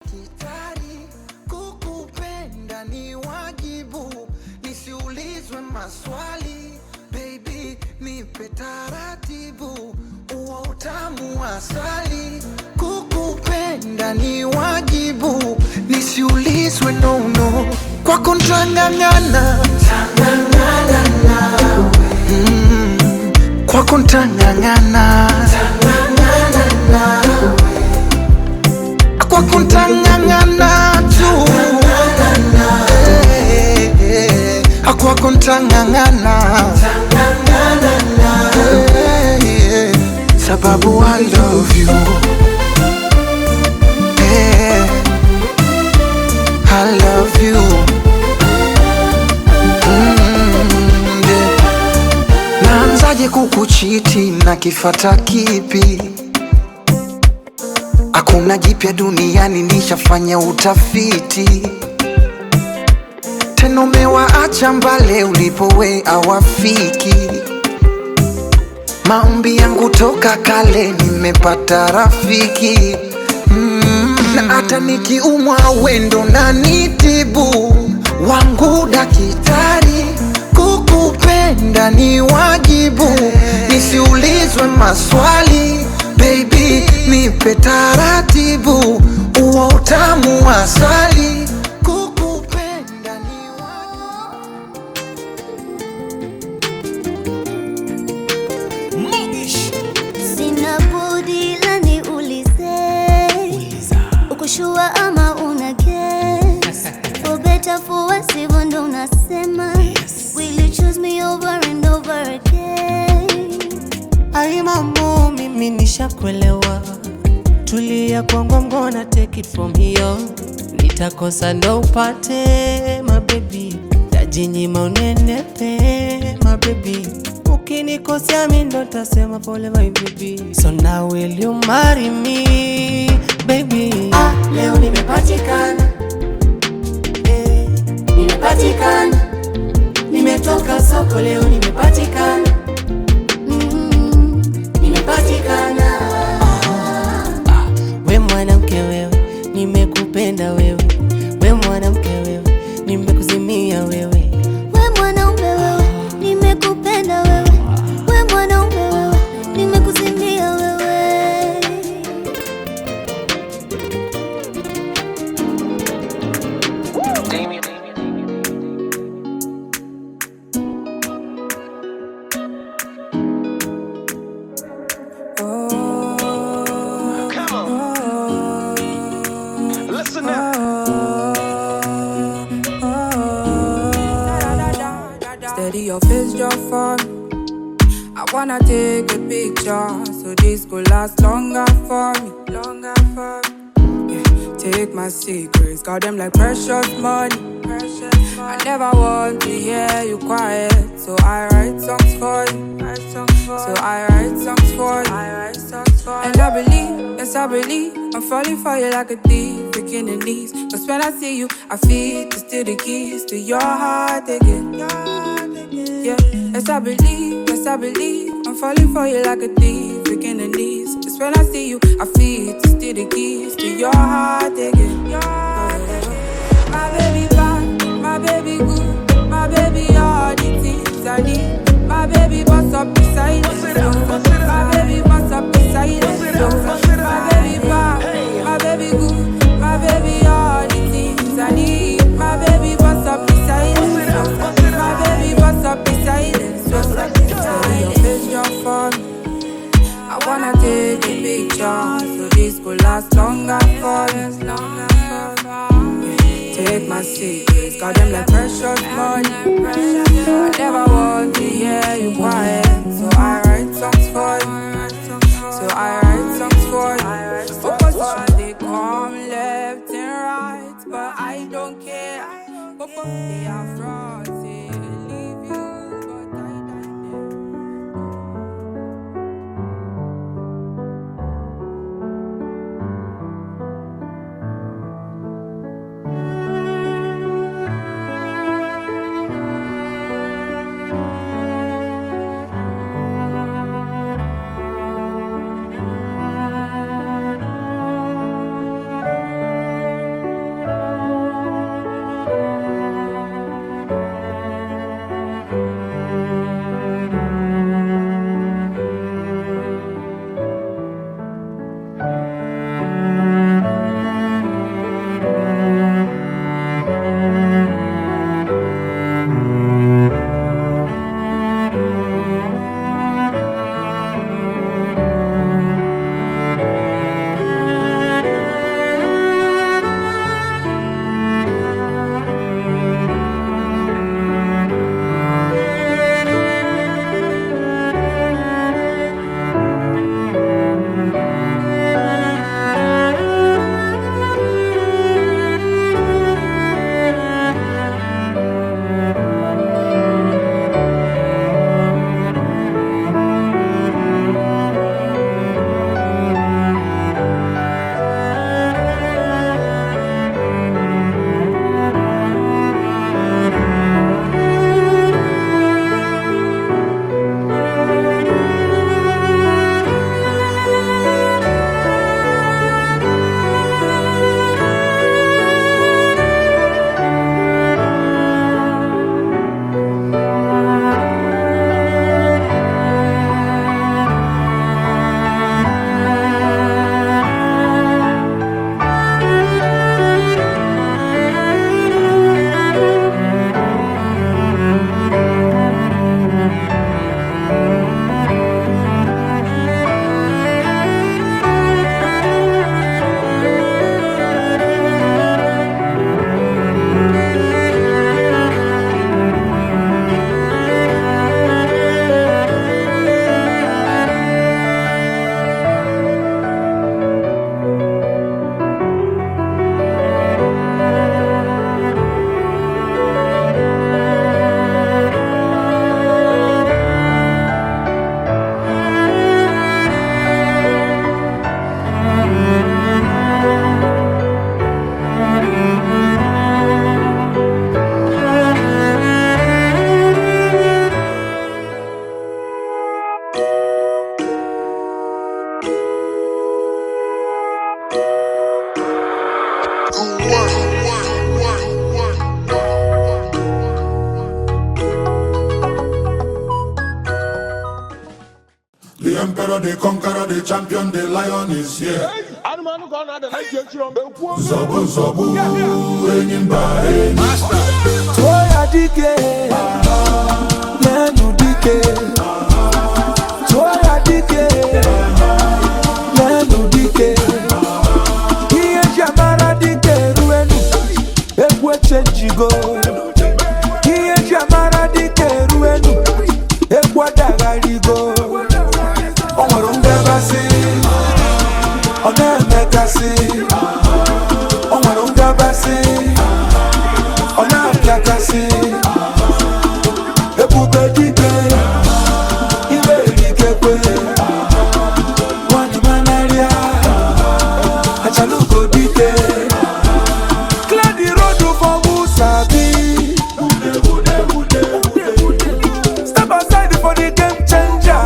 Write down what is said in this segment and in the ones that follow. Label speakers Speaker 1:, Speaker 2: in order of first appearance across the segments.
Speaker 1: Kitari, kukupenda ni wajibu, nisiulizwe maswali. Baby, nipe taratibu, uwa utamu asali. Kukupenda ni wajibu, nisiulizwe no. Kwako ntang'ang'ana, kwako ntang'ang'ana, kwako ntang'ang'ana tu, kwako ntang'ang'ana, sababu I love you, I love you. Naanzaje kukuchiti na kifata kipi? Hakuna jipya duniani, nishafanya utafiti. Tena umewaacha mbale ulipowe awafiki. Maombi yangu toka kale, nimepata rafiki. Na hata nikiumwa wendo na nitibu, wangu dakitari. Kukupenda ni wajibu, nisiulizwe maswali. Baby, nipe taratibu, uwa utamu asali. Kukupenda ni
Speaker 2: Mogish.
Speaker 3: Sina budi la niulize, ukushua ama una guess? For better for worse, hivyo ndo unasema. Will you choose me over and over again?
Speaker 2: Ai mambo, mimi nishakuelewa. Tulia kwangu, I'm gonna take it from here. Nitakosa ndo upate, my baby. Tajinyima unenepe, my baby. Ukinikosea mimi ndo tasema pole, my baby. So now will you marry me, baby? Leo nimepatikana, nimepatikana. Nimetoka soko leo nimepatikana, nimepatikana. We mwanamke wewe, nimekupenda wewe. We mwanamke wewe, nimekuzimia wewe.
Speaker 3: We mwanaume wewe, nimekupenda wewe. We mwanaume wewe, nimekuzimia wewe.
Speaker 4: Steady your face drop for me. I wanna take a picture, so this could last longer for me. Yeah, take my secrets, got them like precious money. I never want to hear you quiet, so I write songs for you. So I write songs for you. And I believe, yes I believe, I'm falling for you like a thief, picking the knees. Cause when I see you, I feel to steal the keys to your heart again. Yeah, yes I believe, I'm falling for you like a thief, picking the knees. Just when I see you, I feel to steal the keys to your heart again. My baby bad, my baby good, my baby all the things I need. My baby bust up beside it, my baby bust up beside it. My baby bad, my baby good, my baby all the things I need. My baby bust up beside it, my baby bust up beside it. Steady your face drop for me. I wanna take a picture, so this could last longer for us. Take my secrets, got them like precious money. I never want to hear you quiet, so I write songs for you. So I write songs for you. Opposition they come left and right, but I don't care. They are frauds, they leave you, but I die there.
Speaker 5: The emperor, the conqueror, the champion, the lion is here. Zobu zobu, enyimba master.
Speaker 6: Toya dike, nenu dike. Toya dike, nenu dike. Iye jamara dike ruenu, ekwe chenjigo. Iye jamara dike ruenu, ekwa dagarigo. Omarunga basi, oneme kasi. Omarunga basi, onapya kasi. Ebube dike, iwe dike kwe. Wani manaria, achaluko dike. Clear the road for Musabi. Step aside for the game changer.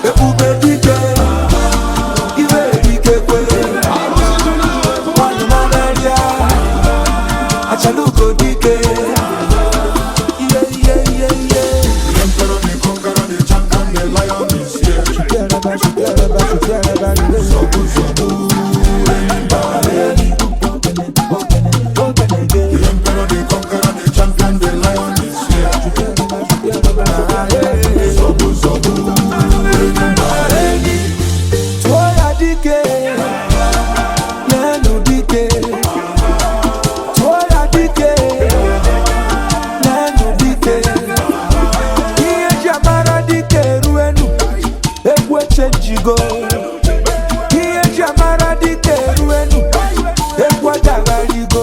Speaker 6: Ebube dike, iwe dike kwe. Wani manaria, achaluko dike.
Speaker 5: The emperor, the conqueror, the champion, the lion is here. Zobu zobu, enyimba. The emperor, the conqueror, the champion, the lion is here. Zobu zobu, enyimba.
Speaker 6: Toya dike, nenu dike. Toya dike, nenu dike. Iye jamara dike ruenu, ekwe chenjigo. Iye jamara dike ruenu, ekwa dagarigo.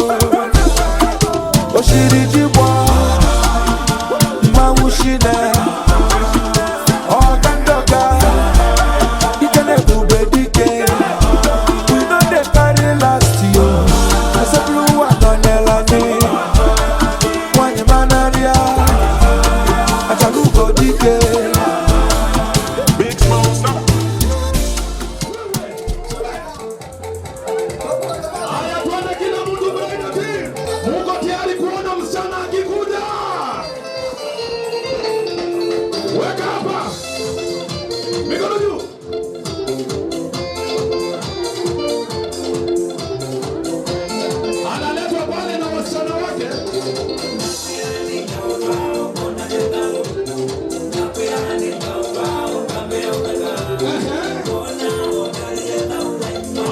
Speaker 6: Oshiri jibwa, mawushine. Ogandoga, ikene bube dike. We know they carry last year. I said blue one on Elani. Wani manaria, achaluko dike.
Speaker 5: Big smoke stop.
Speaker 7: Haya tuone kila mtu mbele team. Muko tayari kuona msichana akikuja? Weka hapa. Mikono juu. Analetwa pale na wasichana wake.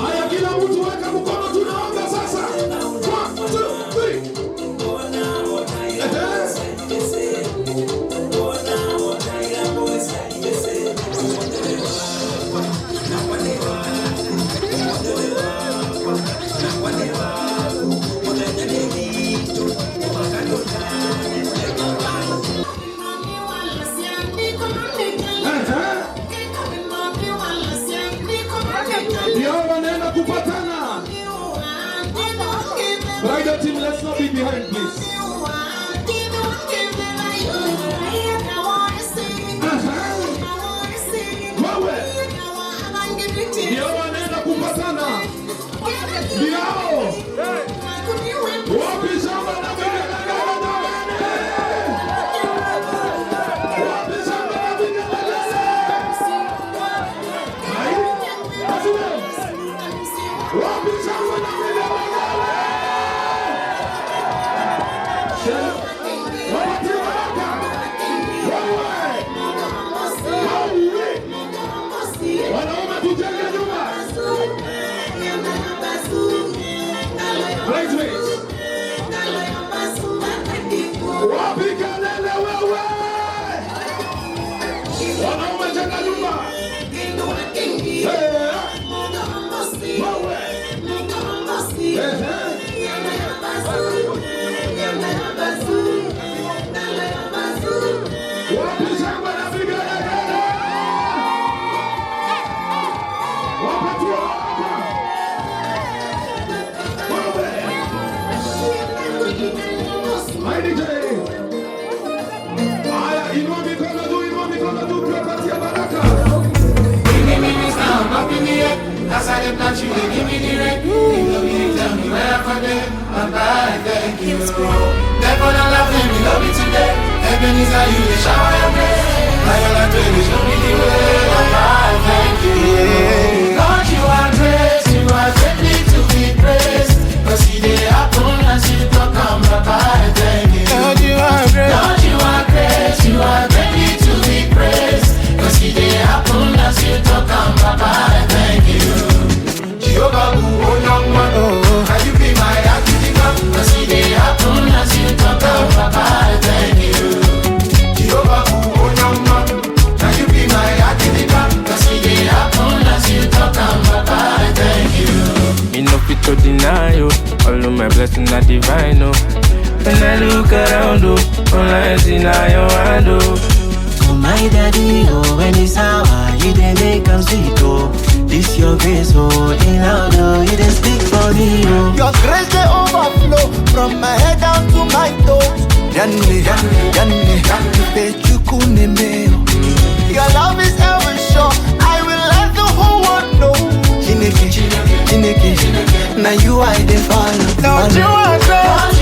Speaker 7: Haya kila mtu weka mkono tunaomba sasa. 1, 2, 3. Ndio wanaenda kupatana. Bridal team, let's not be behind, please. Wewe. Ndio wanaenda kupatana. Ndio. Wapi shamba na vigelegele jamani? Wapi shamba na vigelegele? Hai? Asiwe. Wapi shamba na vigelegele?
Speaker 5: for them, Baba, I thank you. Therefore, I love him, you love me today. Heaven is how you shower your grace. Now you're like baby, show me the way, Baba, I thank you. Lord, you are great, you are greatly to be praised. Cause see they happen as you talk, Baba, I thank you.
Speaker 6: Lord, you are great.
Speaker 5: Lord, you are great, you are greatly to be praised. Cause see they happen as you talk, Baba, I thank you. Jehovah, who young man, can you be my activity? Cause see they happen as you talk, Baba, I thank you. Jehovah, who young man, can you be my activity? Cause see they happen as you talk, Baba, I thank you.
Speaker 8: Me no fit to deny you. All of my blessings are divine, oh. When I look around, oh, all I see now your hand, oh.
Speaker 9: Oh my daddy, oh, when it's sour, you dey make am sweet, oh. This your grace, oh, in loud, oh, you dey speak for me, oh.
Speaker 6: Your grace they overflow from my head down to my toes. Yanni, your love is ever sure. I will let the whole world know. Chineke, now you I dey follow. Lord, you are great.